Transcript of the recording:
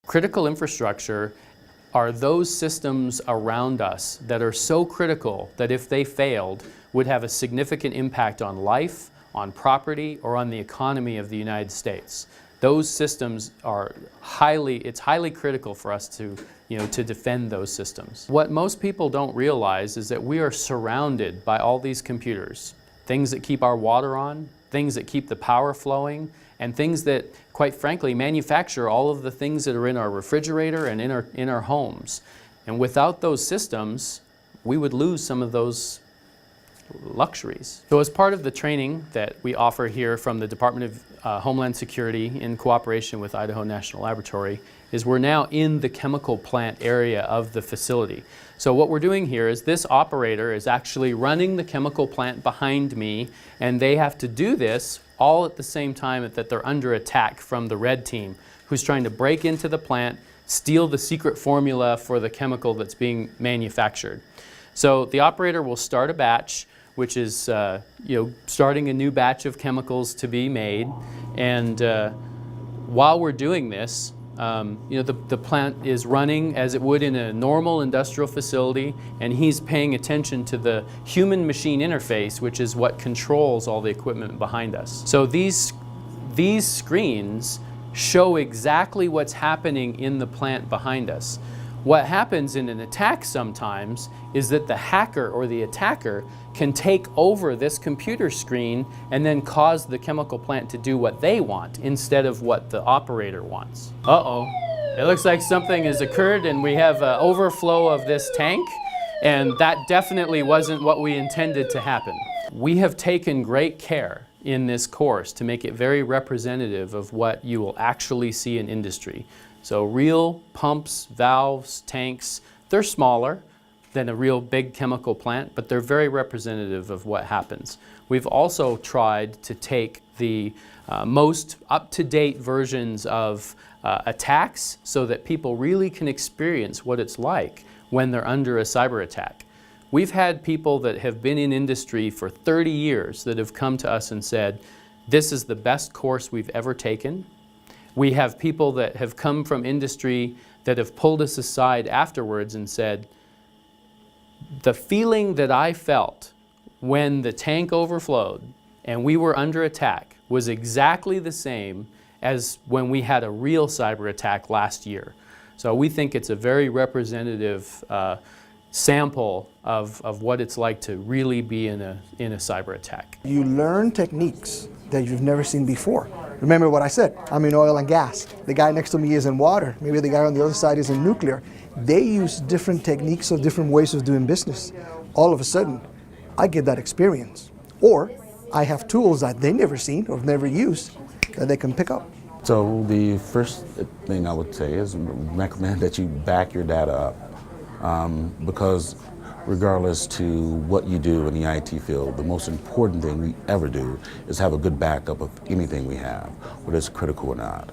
Critical infrastructure are those systems around us that are so critical that if they failed would have a significant impact on life, on property, or on the economy of the United States. Those systems are it's highly critical for us to defend those systems. What most people don't realize is that we are surrounded by all these computers, things that keep our water on, things that keep the power flowing, and things that, quite frankly, manufacture all of the things that are in our refrigerator and in our homes. And without those systems, we would lose some of those luxuries. So as part of the training that we offer here from the Department of Homeland Security in cooperation with Idaho National Laboratory is we're now in the chemical plant area of the facility. So what we're doing here is this operator is actually running the chemical plant behind me, and they have to do this all at the same time that they're under attack from the red team, who's trying to break into the plant, steal the secret formula for the chemical that's being manufactured. So the operator will start a batch, which is starting a new batch of chemicals to be made, and while we're doing this, the plant is running as it would in a normal industrial facility, and he's paying attention to the human-machine interface, which is what controls all the equipment behind us. So these screens show exactly what's happening in the plant behind us. What happens in an attack sometimes is that the hacker or the attacker can take over this computer screen and then cause the chemical plant to do what they want instead of what the operator wants. Uh-oh, it looks like something has occurred and we have an overflow of this tank, and that definitely wasn't what we intended to happen. We have taken great care in this course to make it very representative of what you will actually see in industry. So real pumps, valves, tanks, they're smaller than a real big chemical plant, but they're very representative of what happens. We've also tried to take the most up-to-date versions of attacks so that people really can experience what it's like when they're under a cyber attack. We've had people that have been in industry for 30 years that have come to us and said, this is the best course we've ever taken. We have people that have come from industry that have pulled us aside afterwards and said, the feeling that I felt when the tank overflowed and we were under attack was exactly the same as when we had a real cyber attack last year. So we think it's a very representative sample of what it's like to really be in a cyber attack. You learn techniques that you've never seen before. Remember what I said, I'm in oil and gas. The guy next to me is in water. Maybe the guy on the other side is in nuclear. They use different techniques or different ways of doing business. All of a sudden, I get that experience. Or I have tools that they never seen or never used that they can pick up. So the first thing I would say is recommend that you back your data up, because regardless to what you do in the IT field, the most important thing we ever do is have a good backup of anything we have, whether it's critical or not.